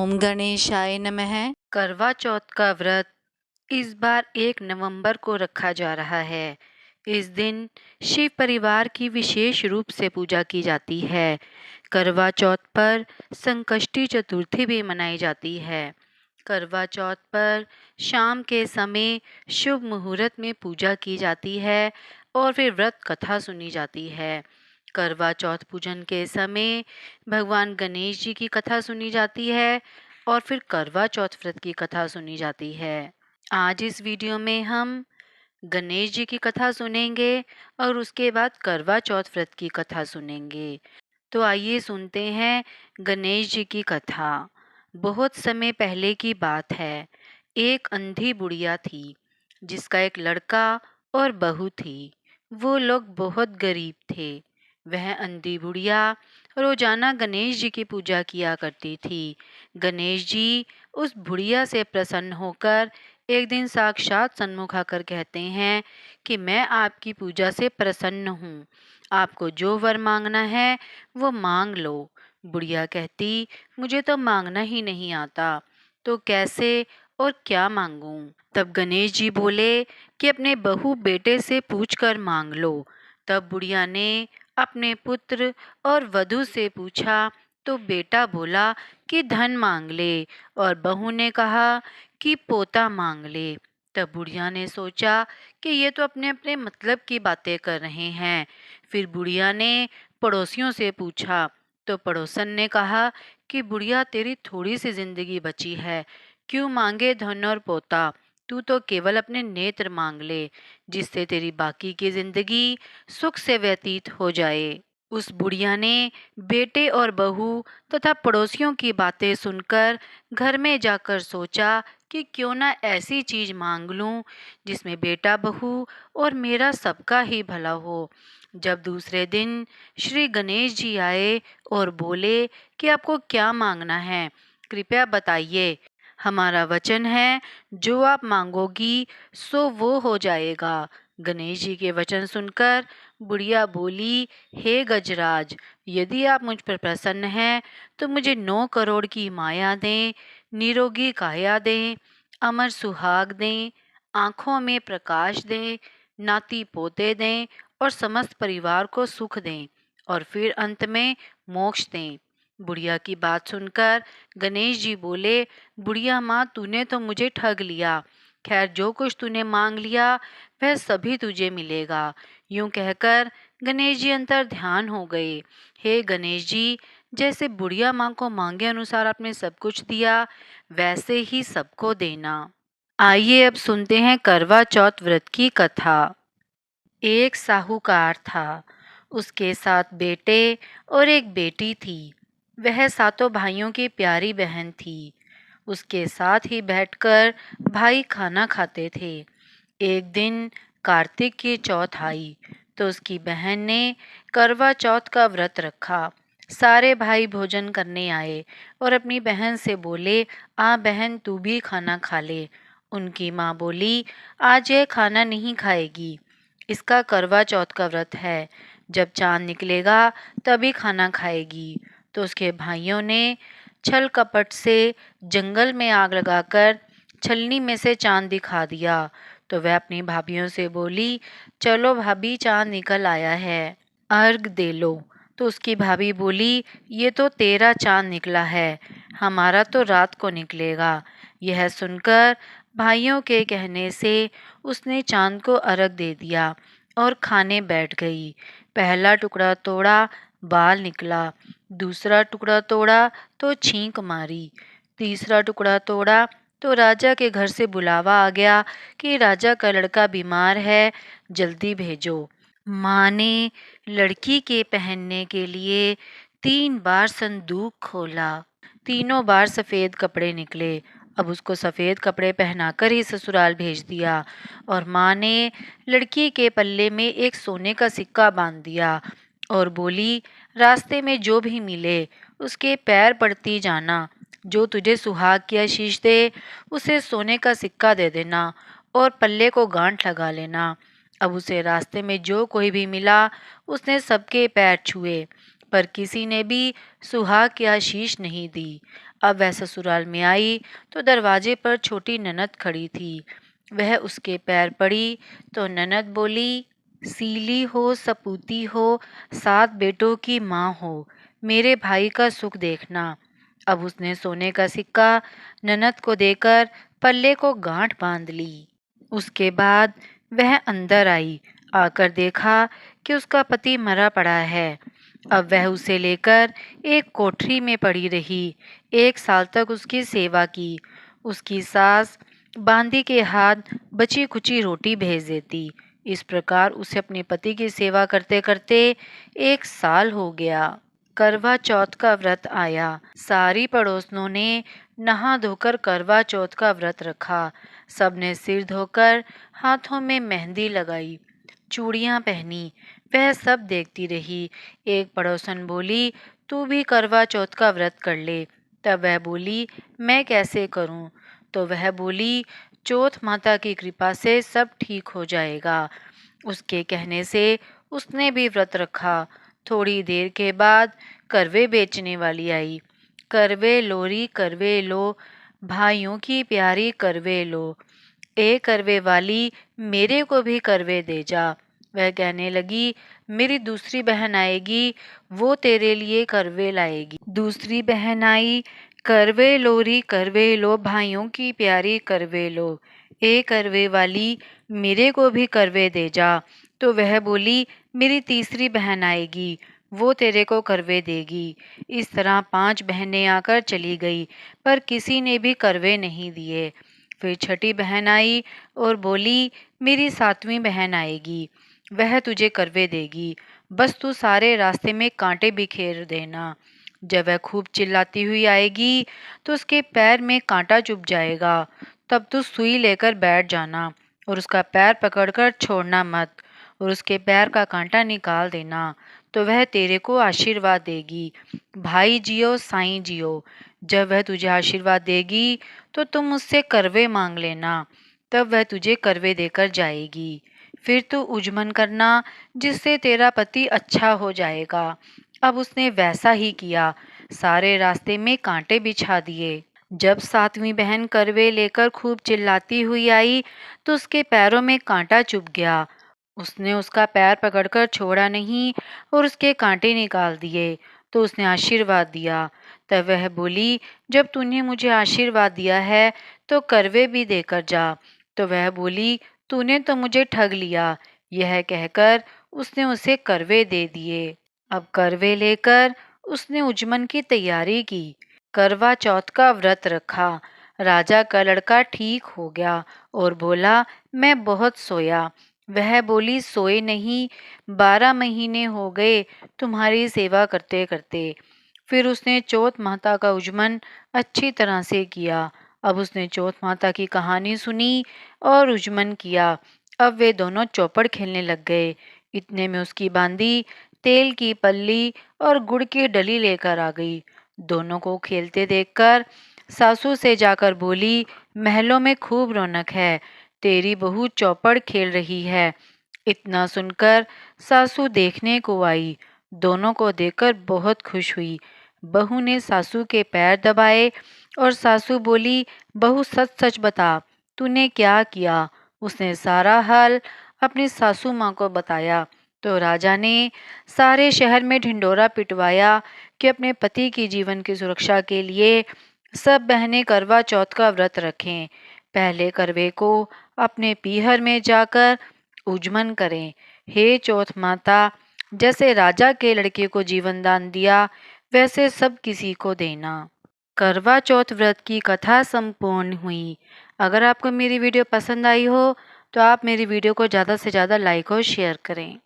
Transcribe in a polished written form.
ओम गणेशाय नमः। करवा चौथ का व्रत इस बार 1 नवंबर को रखा जा रहा है। इस दिन शिव परिवार की विशेष रूप से पूजा की जाती है। करवा चौथ पर संकष्टी चतुर्थी भी मनाई जाती है। करवा चौथ पर शाम के समय शुभ मुहूर्त में पूजा की जाती है और फिर व्रत कथा सुनी जाती है। करवा चौथ पूजन के समय भगवान गणेश जी की कथा सुनी जाती है और फिर करवा चौथ व्रत की कथा सुनी जाती है। आज इस वीडियो में हम गणेश जी की कथा सुनेंगे और उसके बाद करवा चौथ व्रत की कथा सुनेंगे। तो आइए सुनते हैं गणेश जी की कथा। बहुत समय पहले की बात है। एक अंधी बुढ़िया थी जिसका एक लड़का और बहू थी। वो लोग बहुत गरीब थे। वह अंधी बुढ़िया रोजाना गणेश जी की पूजा किया करती थी। गणेश जी उस बुढ़िया से प्रसन्न होकर एक दिन साक्षात सन्मुख आकर कहते हैं कि मैं आपकी पूजा से प्रसन्न हूँ। आपको जो वर मांगना है वो मांग लो। बुढ़िया कहती, मुझे तो मांगना ही नहीं आता, तो कैसे और क्या मांगूं? तब गणेश जी बोले कि अपने बहू बेटे से पूछकर मांग लो। तब बुढ़िया ने अपने पुत्र और वधू से पूछा तो बेटा बोला कि धन मांग ले और बहू ने कहा कि पोता मांग ले। तब बुढ़िया ने सोचा कि ये तो अपने अपने मतलब की बातें कर रहे हैं। फिर बुढ़िया ने पड़ोसियों से पूछा तो पड़ोसन ने कहा कि बुढ़िया तेरी थोड़ी सी जिंदगी बची है, क्यों मांगे धन और पोता, तू तो केवल अपने नेत्र मांग ले जिससे तेरी बाकी की जिंदगी सुख से व्यतीत हो जाए। उस बुढ़िया ने बेटे और बहू तथा पड़ोसियों की बातें सुनकर घर में जाकर सोचा कि क्यों ना ऐसी चीज मांग लूं जिसमें बेटा बहू और मेरा सबका ही भला हो। जब दूसरे दिन श्री गणेश जी आए और बोले कि आपको क्या मांगना है, कृपया बताइए। हमारा वचन है जो आप मांगोगी सो वो हो जाएगा। गणेश जी के वचन सुनकर बुढ़िया बोली, हे गजराज, यदि आप मुझ पर प्रसन्न हैं तो मुझे 9 करोड़ की माया दें, निरोगी काया दें, अमर सुहाग दें, आँखों में प्रकाश दें, नाती पोते दें और समस्त परिवार को सुख दें और फिर अंत में मोक्ष दें। बुढ़िया की बात सुनकर गणेश जी बोले, बुढ़िया माँ, तूने तो मुझे ठग लिया। खैर, जो कुछ तूने मांग लिया वह सभी तुझे मिलेगा। यूं कहकर गणेश जी अंतर ध्यान हो गए। हे गणेश जी, जैसे बुढ़िया माँ को मांगे अनुसार आपने सब कुछ दिया, वैसे ही सबको देना। आइए अब सुनते हैं करवा चौथ व्रत की कथा। एक साहूकार था। उसके 7 बेटे और एक बेटी थी। वह सातों भाइयों की प्यारी बहन थी। उसके साथ ही बैठकर भाई खाना खाते थे। एक दिन कार्तिक की चौथ आई तो उसकी बहन ने करवा चौथ का व्रत रखा। सारे भाई भोजन करने आए और अपनी बहन से बोले, आ बहन, तू भी खाना खा ले। उनकी माँ बोली, आज यह खाना नहीं खाएगी, इसका करवा चौथ का व्रत है, जब चांद निकलेगा तभी खाना खाएगी। तो उसके भाइयों ने छल कपट से जंगल में आग लगाकर छलनी में से चांद दिखा दिया। तो वह अपनी भाभीियों से बोली, चलो भाभी, चांद निकल आया है, अर्घ दे लो। तो उसकी भाभी बोली, ये तो तेरा चांद निकला है, हमारा तो रात को निकलेगा। यह सुनकर भाइयों के कहने से उसने चांद को अर्घ दे दिया और खाने बैठ गई। पहला टुकड़ा तोड़ा, बाल निकला। दूसरा टुकड़ा तोड़ा तो छींक मारी। तीसरा टुकड़ा तोड़ा तो राजा के घर से बुलावा आ गया कि राजा का लड़का बीमार है, जल्दी भेजो। माँ ने लड़की के पहनने के लिए 3 बार संदूक खोला। तीनों बार सफ़ेद कपड़े निकले। अब उसको सफ़ेद कपड़े पहनाकर ही ससुराल भेज दिया और माँ ने लड़की के पल्ले में एक सोने का सिक्का बांध दिया और बोली, रास्ते में जो भी मिले उसके पैर पड़ती जाना, जो तुझे सुहाग की आशीष दे उसे सोने का सिक्का दे देना और पल्ले को गांठ लगा लेना। अब उसे रास्ते में जो कोई भी मिला उसने सबके पैर छुए, पर किसी ने भी सुहाग की आशीष नहीं दी। अब वह ससुराल में आई तो दरवाजे पर छोटी ननद खड़ी थी। वह उसके पैर पड़ी तो ननद बोली, सीली हो, सपूती हो, 7 बेटों की माँ हो, मेरे भाई का सुख देखना। अब उसने सोने का सिक्का ननद को देकर पल्ले को गांठ बांध ली। उसके बाद वह अंदर आई। आकर देखा कि उसका पति मरा पड़ा है। अब वह उसे लेकर एक कोठरी में पड़ी रही। 1 साल तक उसकी सेवा की। उसकी सास बांदी के हाथ बची खुची रोटी भेज देती। इस प्रकार उसे अपने पति की सेवा करते करते 1 साल हो गया। करवा चौथ का व्रत आया। सारी पड़ोसनों ने नहा धोकर करवा चौथ का व्रत रखा। सबने सिर धोकर हाथों में मेहंदी लगाई, चूड़ियां पहनी। वह सब देखती रही। एक पड़ोसन बोली, तू भी करवा चौथ का व्रत कर ले। तब वह बोली, मैं कैसे करूं? तो वह बोली, चौथ माता की कृपा से सब ठीक हो जाएगा। उसके कहने से उसने भी व्रत रखा। थोड़ी देर के बाद करवे बेचने वाली आई। करवे लोरी करवे लो, भाइयों की प्यारी करवे लो, ए करवे वाली मेरे को भी करवे दे जा। वह कहने लगी, मेरी दूसरी बहन आएगी, वो तेरे लिए करवे लाएगी। दूसरी बहन आई, करवे लोरी करवे लो, भाइयों की प्यारी करवे लो, ए करवे वाली मेरे को भी करवे दे जा। तो वह बोली, मेरी तीसरी बहन आएगी, वो तेरे को करवे देगी। इस तरह 5 बहनें आकर चली गई, पर किसी ने भी करवे नहीं दिए। फिर छठी बहन आई और बोली, मेरी 7वीं बहन आएगी, वह तुझे करवे देगी, बस तू सारे रास्ते में कांटे बिखेर देना। जब वह खूब चिल्लाती हुई आएगी तो उसके पैर में कांटा चुभ जाएगा। तब तू सुई लेकर बैठ जाना और उसका पैर पकड़कर छोड़ना मत और उसके पैर का कांटा निकाल देना, तो वह तेरे को आशीर्वाद देगी। भाई जियो साईं जियो। जब वह तुझे आशीर्वाद देगी तो तुम मुझसे करवे मांग लेना, तब वह तुझे करवे देकर जाएगी। फिर तू उजमन करना, जिससे तेरा पति अच्छा हो जाएगा। अब उसने वैसा ही किया। सारे रास्ते में कांटे बिछा दिए। जब 7वीं बहन करवे लेकर खूब चिल्लाती हुई आई तो उसके पैरों में कांटा चुभ गया। उसने उसका पैर पकड़कर छोड़ा नहीं और उसके कांटे निकाल दिए। तो उसने आशीर्वाद दिया। तब वह बोली, जब तूने मुझे आशीर्वाद दिया है तो करवे भी देकर जा। तो वह बोली, तूने तो मुझे ठग लिया। यह कहकर उसने उसे करवे दे दिए। अब करवे लेकर उसने उजमन की तैयारी की। करवा चौथ का व्रत रखा। राजा का लड़का ठीक हो गया और बोला, मैं बहुत सोया। वह बोली, सोए नहीं, 12 महीने हो गए तुम्हारी सेवा करते करते। फिर उसने चौथ माता का उजमन अच्छी तरह से किया। अब उसने चौथ माता की कहानी सुनी और उजमन किया। अब वे दोनों चौपड़ खेलने लग गए। इतने में उसकी बांदी तेल की पल्ली और गुड़ की डली लेकर आ गई। दोनों को खेलते देखकर सासू से जाकर बोली, महलों में खूब रौनक है, तेरी बहू चौपड़ खेल रही है। इतना सुनकर सासू देखने को आई। दोनों को देखकर बहुत खुश हुई। बहू ने सासू के पैर दबाए और सासू बोली, बहू सच सच बता, तूने क्या किया? उसने सारा हाल अपनी सासू माँ को बताया। तो राजा ने सारे शहर में ढिंढोरा पिटवाया कि अपने पति की जीवन की सुरक्षा के लिए सब बहनें करवा चौथ का व्रत रखें। पहले करवे को अपने पीहर में जाकर उजमन करें। हे चौथ माता, जैसे राजा के लड़के को जीवन दान दिया, वैसे सब किसी को देना। करवा चौथ व्रत की कथा संपूर्ण हुई। अगर आपको मेरी वीडियो पसंद आई हो तो आप मेरी वीडियो को ज़्यादा से ज़्यादा लाइक और शेयर करें।